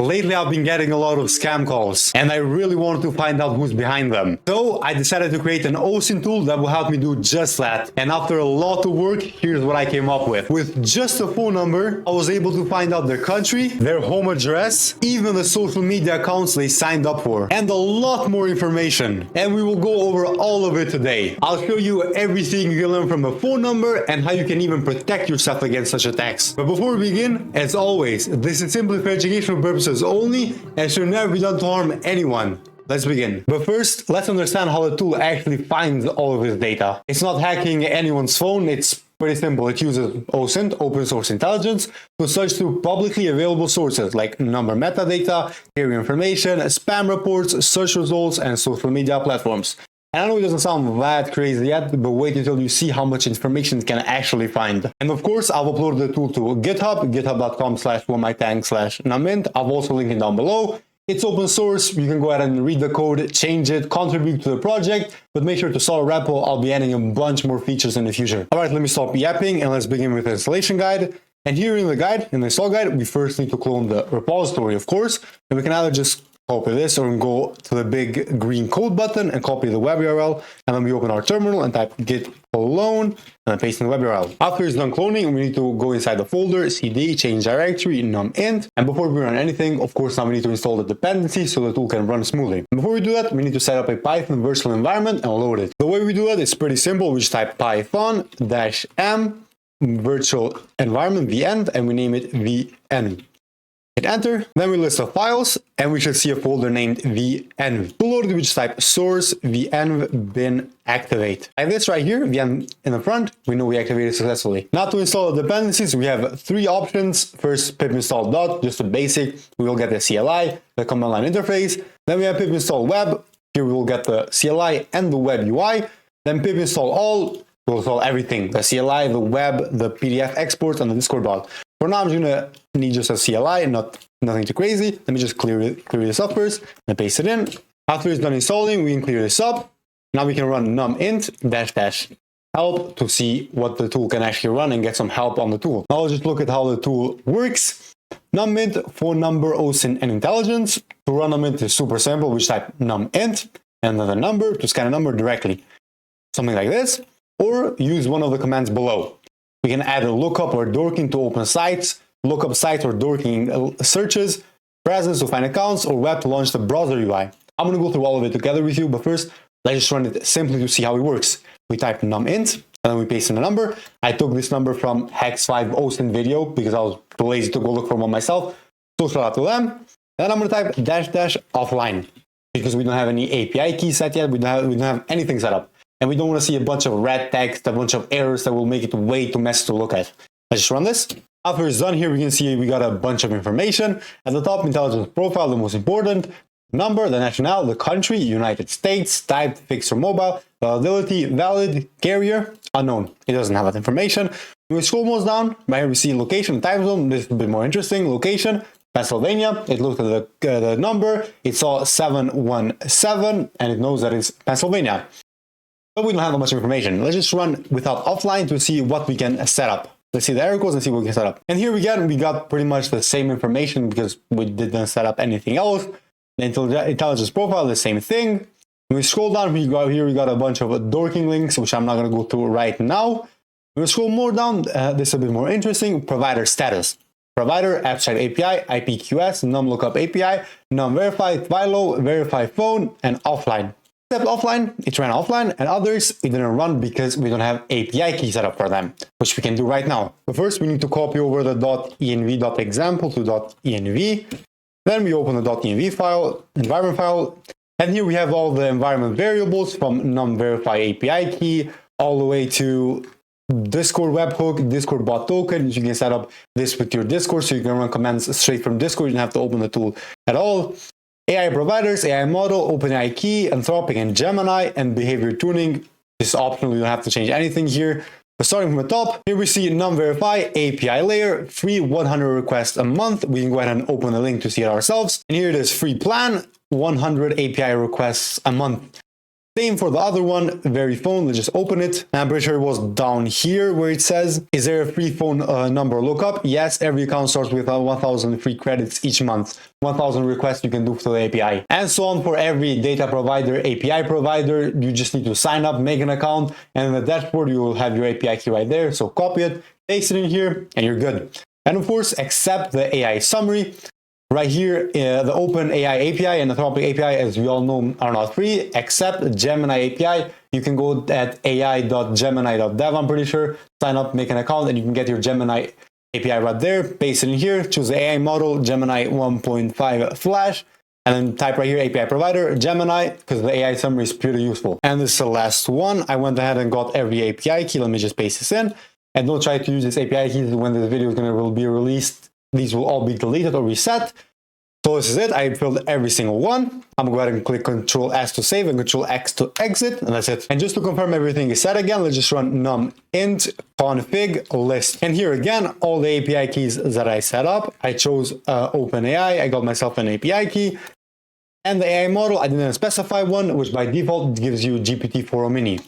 Lately, I've been getting a lot of scam calls, and I really wanted to find out who's behind them. So I decided to create an OSINT tool that will help me do just that. And after a lot of work, here's what I came up with. With just a phone number, I was able to find out their country, their home address, even the social media accounts they signed up for, and a lot more information. And we will go over all of it today. I'll show you everything you can learn from a phone number and how you can even protect yourself against such attacks. But before we begin, as always, this is simply for educational purposes only and should never be done to harm anyone. Let's begin. But first, let's understand how the tool actually finds all of this data. It's not hacking anyone's phone, it's pretty simple. It uses OSINT, open source intelligence, to search through publicly available sources like number metadata, carrier information, spam reports, search results, and social media platforms. And I know it doesn't sound that crazy yet, but wait until you see how much information it can actually find. And of course, I've uploaded the tool to GitHub, github.com/1mytank/Numint. I've also linked it down below. It's open source. You can go ahead and read the code, change it, contribute to the project, but make sure to install a repo. I'll be adding a bunch more features in the future. All right, let me stop yapping and let's begin with the installation guide. And here in the guide, in the install guide, we first need to clone the repository, of course, and we can either just copy this or go to the big green code button and copy the web URL, and then we open our terminal and type git clone and then paste in the web URL. After it's done cloning, we need to go inside the folder, cd, change directory, numint, and before we run anything, of course, now we need to install the dependency so the tool can run smoothly. Before we do that, we need to set up a Python virtual environment and load it. The way we do that is pretty simple. We just type python-m virtual environment, vn, and we name it vn. Hit enter, then we list the files, and we should see a folder named vn. To load it, we just type source vn bin activate. Like this right here, vn in the front, we know we activated successfully. Now to install the dependencies, we have three options. First, pip install dot, just a basic. We will get the CLI, the command line interface. Then we have pip install web. Here we will get the CLI and the web UI. Then pip install all, we'll install everything. The CLI, the web, the PDF exports, and the Discord bot. For now, I'm just gonna need just a CLI, nothing too crazy. Let me just clear this up first and paste it in. After it's done installing, we can clear this up. Now we can run numint --help to see what the tool can actually run and get some help on the tool. Now let's just look at how the tool works. Numint, phone number, OSINT, and intelligence. To run numint is super simple. We just type numint and then the number to scan a number directly. Something like this. Or use one of the commands below. We can add a lookup or Dorking to open sites, lookup sites or Dorking searches, presence to find accounts, or web to launch the browser UI. I'm going to go through all of it together with you, but first, let's just run it simply to see how it works. We type numint, and then we paste in a number. I took this number from Hex5 OSINT video because I was too lazy to go look for one myself. So shout out to them. Then I'm going to type --offline because we don't have any API key set yet. We don't have anything set up. And we don't want to see a bunch of red text, a bunch of errors that will make it way too messy to look at. Let's just run this. After it's done here, we can see we got a bunch of information. At the top, intelligence profile, the most important. Number, the nationality, the country, United States, type, fixed or mobile, validity, valid, carrier, unknown. It doesn't have that information. When we scroll most down, right here we see location, time zone. This is a bit more interesting. Location, Pennsylvania. It looked at the number. It saw 717, and it knows that it's Pennsylvania. But we don't have that much information. Let's just run without offline to see what we can set up. Let's see the error codes and see what we can set up. And here we got pretty much the same information because we didn't set up anything else. The intelligence profile, the same thing. When we scroll down, we got a bunch of Dorking links, which I'm not going to go through right now. When we scroll more down, this is a bit more interesting. Provider status. Provider, abstract API, IPQS, num-lookup API, num-verify, FILO, verify phone, and offline. Except offline, it ran offline, and others, it didn't run because we don't have API key set up for them, which we can do right now. But first, we need to copy over the .env.example to .env. Then we open the .env file, environment file, and here we have all the environment variables from num-verify API key all the way to Discord webhook, Discord bot token. You can set up this with your Discord, so you can run commands straight from Discord. You don't have to open the tool at all. AI providers, AI model, OpenAI key, Anthropic and Gemini, and behavior tuning. This is optional, you don't have to change anything here. But starting from the top, here we see num-verify API layer, free 100 requests a month. We can go ahead and open the link to see it ourselves. And here it is, free plan, 100 API requests a month. Same for the other one, very phone. Let's just open it. And I'm pretty sure it was down here where it says, is there a free phone number lookup? Yes, every account starts with 1,000 free credits each month. 1,000 requests you can do through the API. And so on for every data provider, API provider. You just need to sign up, make an account, and in the dashboard, you will have your API key right there. So copy it, paste it in here, and you're good. And of course, accept the AI summary. Right here, the OpenAI API and the Anthropic API, as we all know, are not free, except Gemini API. You can go at ai.gemini.dev, I'm pretty sure, sign up, make an account, and you can get your Gemini API right there, paste it in here, choose the AI model, Gemini 1.5 Flash, and then type right here, API provider, Gemini, because the AI summary is pretty useful. And this is the last one. I went ahead and got every API key. Let me just paste this in. And don't try to use this API key when this video will be released. These will all be deleted or reset. So this is it. I filled every single one. I'm going to go ahead and click Control S to save and Control X to exit. And that's it. And just to confirm everything is set again, let's just run numint config list. And here again, all the API keys that I set up. I chose OpenAI. I got myself an API key. And the AI model, I didn't specify one, which by default gives you GPT-4o mini.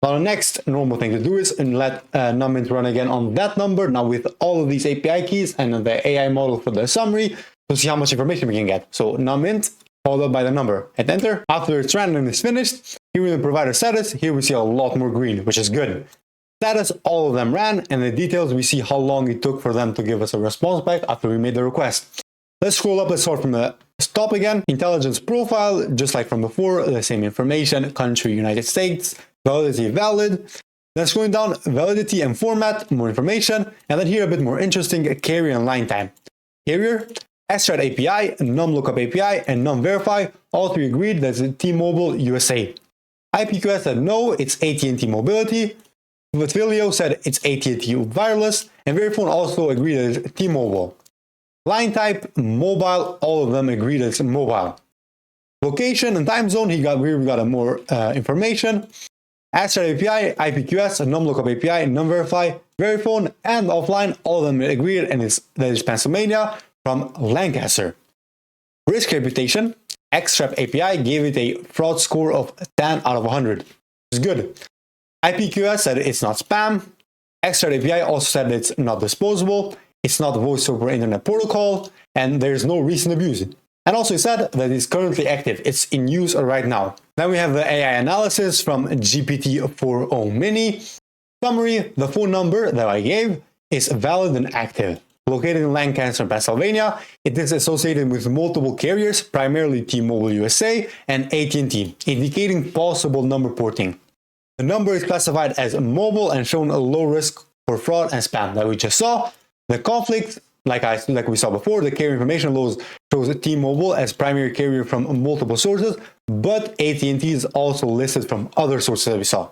Now the next normal thing to do is let Numint run again on that number, now with all of these API keys and the AI model for the summary to see how much information we can get. So Numint followed by the number, hit enter. After it's ran and it's finished, here in the provider status, here we see a lot more green, which is good. Status, all of them ran, and the details, we see how long it took for them to give us a response back after we made the request. Let's scroll up, let's start from the top again. Intelligence profile, just like from before, the same information, country, United States, validity valid. Then scrolling down, validity and format, more information. And then here a bit more interesting, carrier and line time. Carrier, Extract API, num-lookup API, and num-verify, all three agreed that's T-Mobile USA. IPQS said no, it's AT&T Mobility. Twilio said it's AT&T Wireless. And Verifone also agreed that it's T-Mobile. Line type, mobile, all of them agreed that it's mobile. Location and time zone, we got more information. Extract API, IPQS, num-lookup API, num-verify, Verifone, and offline, all of them agreed, and that is Pennsylvania from Lancaster. Risk reputation, Extract API gave it a fraud score of 10 out of 100. It's good. IPQS said it's not spam. Extract API also said it's not disposable. It's not voice over internet protocol, and there's no recent abuse. And also it said that it's currently active. It's in use right now. Then we have the AI analysis from GPT-4o mini. Summary, the phone number that I gave is valid and active. Located in Lancaster, Pennsylvania, it is associated with multiple carriers, primarily T-Mobile USA and AT&T, indicating possible number porting. The number is classified as mobile and shown a low risk for fraud and spam that we just saw. The conflict, like we saw before, the carrier information shows T-Mobile as primary carrier from multiple sources, but AT&T is also listed from other sources that we saw.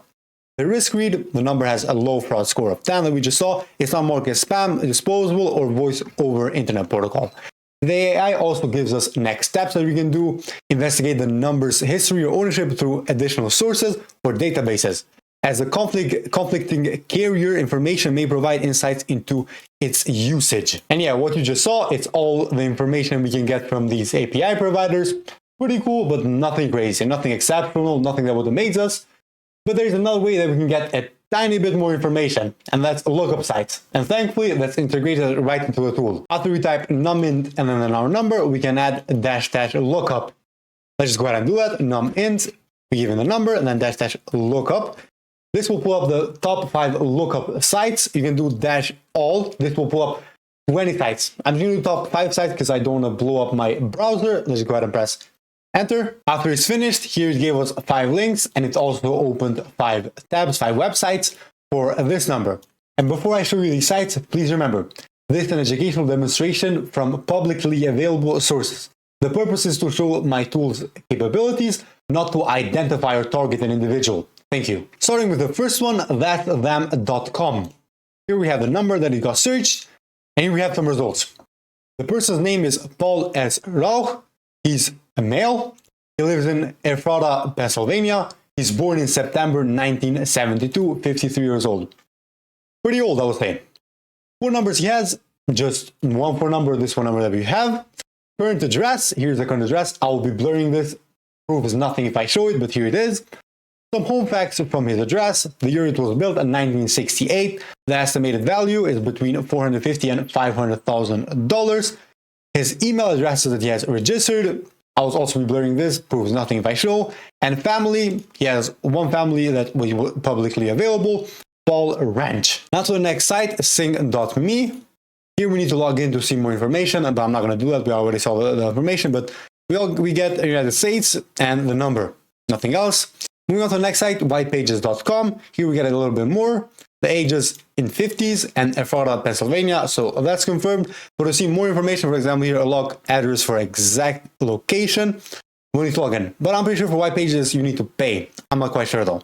The risk read, the number has a low fraud score of 10 that we just saw. It's not marked as spam, disposable, or voice over internet protocol. The AI also gives us next steps that we can do. Investigate the number's history or ownership through additional sources or databases, as the conflicting carrier information may provide insights into its usage. And yeah, what you just saw, it's all the information we can get from these API providers. Pretty cool, but nothing crazy, nothing exceptional, nothing that would amaze us. But there's another way that we can get a tiny bit more information, and that's lookup sites. And thankfully, that's integrated right into the tool. After we type numint and then our number, we can add -- lookup. Let's just go ahead and do that. Numint, we give in the number, and then -- lookup. This will pull up the top 5 lookup sites. You can do -all. This will pull up 20 sites. I'm doing the top 5 sites because I don't want to blow up my browser. Let's go ahead and press enter. After it's finished, here it gave us 5 links, and it also opened 5 tabs, 5 websites for this number. And before I show you these sites, please remember, this is an educational demonstration from publicly available sources. The purpose is to show my tool's capabilities, not to identify or target an individual. Thank you. Starting with the first one, that's them.com. Here we have the number that it got searched, and here we have some results. The person's name is Paul S. Rauch. He's a male. He lives in Ephrata, Pennsylvania. He's born in September 1972, 53 years old. Pretty old, I would say. 4 numbers he has, just one phone number, this phone number that we have. Current address, here's the current address. I will be blurring this. Proof is nothing if I show it, but here it is. Some home facts from his address. The year it was built in 1968. The estimated value is between $450,000 and $500,000. His email address that he has registered. I will also be blurring this, proves nothing if I show. And family, he has one family that was publicly available, Paul Ranch. Now to the next site, sing.me. Here we need to log in to see more information, but I'm not going to do that. We already saw the information, but we get the United States and the number, nothing else. Moving on to the next site, whitepages.com. Here we get a little bit more. The ages in 50s and Ephrata, Pennsylvania. So that's confirmed. But to see more information, for example, here a log address for exact location, we need to log in. But I'm pretty sure for white pages, you need to pay. I'm not quite sure though.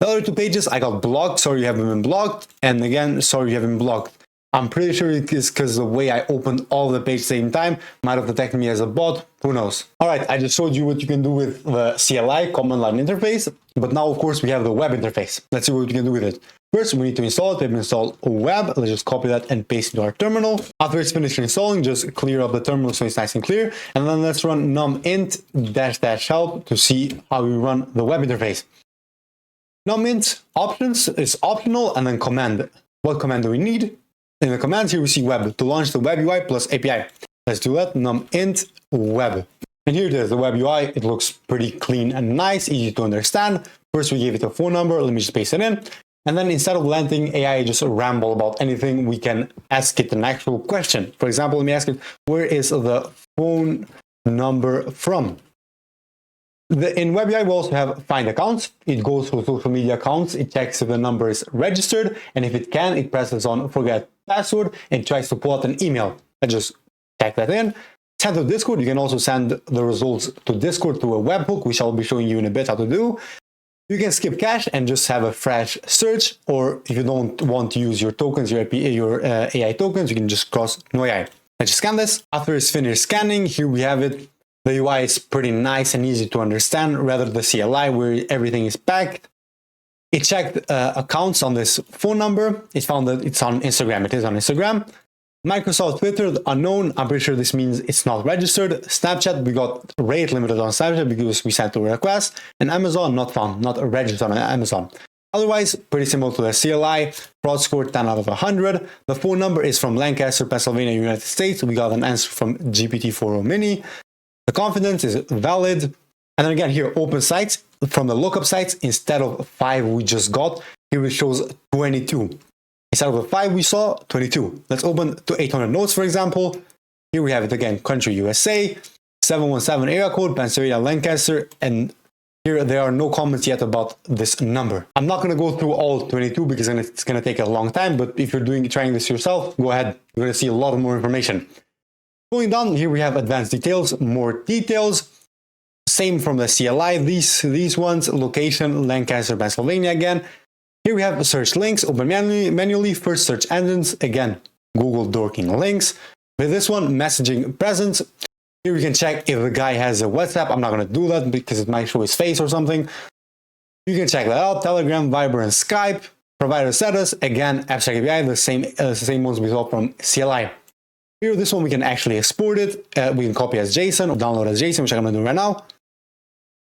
The other two pages, I got blocked. Sorry, you haven't been blocked. And again, sorry, you haven't been blocked. I'm pretty sure it is because the way I opened all the pages at the same time might have detected me as a bot. Who knows? All right, I just showed you what you can do with the CLI, command line interface. But now, of course, we have the web interface. Let's see what we can do with it. First, we need to install it. We have installed web. Let's just copy that and paste it into our terminal. After it's finished installing, just clear up the terminal so it's nice and clear. And then let's run numint --help to see how we run the web interface. Numint options is optional, and then command. What command do we need? In the commands here we see web to launch the web UI plus API. Let's do that. Numint web. And here it is, the web UI. It looks pretty clean and nice, easy to understand. First we gave it a phone number. Let me just paste it in. And then instead of letting AI just ramble about anything, we can ask it an actual question. For example, let me ask it, where is the phone number from? In WebUI, we also have find accounts. It goes through social media accounts. It checks if the number is registered. And if it can, it presses on forget password and tries to pull out an email. Let's just check that in. Send to Discord. You can also send the results to Discord through a webhook, which I'll be showing you in a bit how to do. You can skip cache and just have a fresh search. Or if you don't want to use your tokens, your AI tokens, you can just cross no AI. Let's just scan this. After it's finished scanning, here we have it. The UI is pretty nice and easy to understand, rather than the CLI where everything is packed. It checked accounts on this phone number. It found that it's on Instagram. It is on Instagram. Microsoft Twitter, unknown. I'm pretty sure this means it's not registered. Snapchat, we got rate limited on Snapchat because we sent a request. And Amazon, not found, not registered on Amazon. Otherwise, pretty similar to the CLI. Fraud score 10 out of 100. The phone number is from Lancaster, Pennsylvania, United States. We got an answer from GPT-4o Mini. The confidence is valid. And then again, here, open sites. From the lookup sites, instead of 5 we just got, here it shows 22. Instead of the 5 we saw, 22. Let's open to 800 notes, for example. Here we have it again, country USA, 717 area code, Pennsylvania, Lancaster, and here there are no comments yet about this number. I'm not going to go through all 22 because then it's going to take a long time, but if you're trying this yourself, go ahead. You're going to see a lot more information. Going down, here we have advanced details, more details. Same from the CLI, these ones, location, Lancaster, Pennsylvania again. Here we have search links, open manually, first search engines, again, Google Dorking links. With this one, messaging presence. Here we can check if the guy has a WhatsApp. I'm not going to do that because it might show his face or something. You can check that out, Telegram, Viber, and Skype. Provider status, again, abstract API, the same ones we saw from CLI. Here, this one we can actually export it. We can copy as JSON or download as JSON, which I'm going to do right now.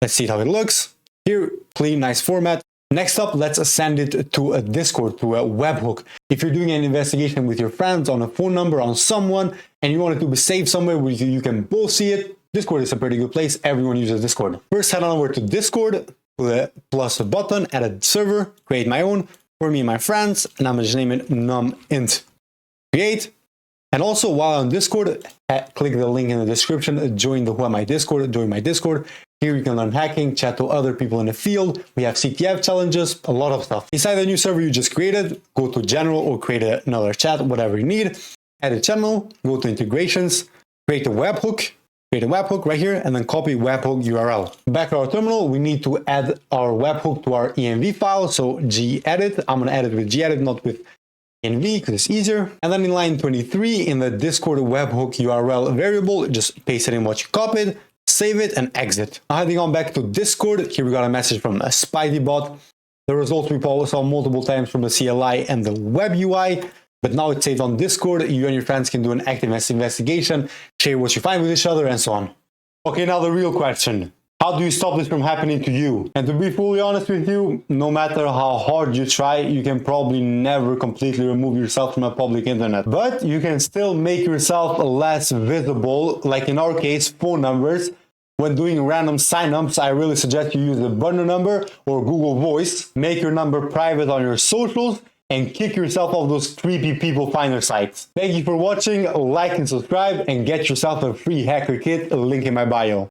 Let's see how it looks. Here, clean, nice format. Next up, let's send it to a Discord, to a webhook. If you're doing an investigation with your friends on a phone number, on someone, and you want it to be saved somewhere where you can both see it, Discord is a pretty good place. Everyone uses Discord. First, head on over to Discord, to the plus button, add a server, create my own for me and my friends, and I'm going to just name it Numint. Create. And also, while on Discord, click the link in the description, join the Who Am I Discord, join my Discord. Here you can learn hacking, chat to other people in the field. We have CTF challenges, a lot of stuff. Inside the new server you just created, go to general or create another chat, whatever you need. Add a channel, go to integrations, create a webhook right here, and then copy webhook URL. Back to our terminal, we need to add our webhook to our env file. So gedit, I'm going to add it with gedit, not with env because it's easier. And then in line 23 in the Discord webhook URL variable, just paste it in what you copied. Save it and exit. Now heading on back to Discord, here we got a message from a Spidey bot. The results we saw multiple times from the CLI and the web UI, but now it's saved on Discord. You and your friends can do an active investigation, share what you find with each other, and so on. Okay, now the real question. How do you stop this from happening to you? And to be fully honest with you, no matter how hard you try, you can probably never completely remove yourself from a public internet. But you can still make yourself less visible, like in our case, phone numbers. When doing random signups, I really suggest you use the burner number or Google Voice. Make your number private on your socials and kick yourself off those creepy people finder sites. Thank you for watching, like and subscribe, and get yourself a free hacker kit, link in my bio.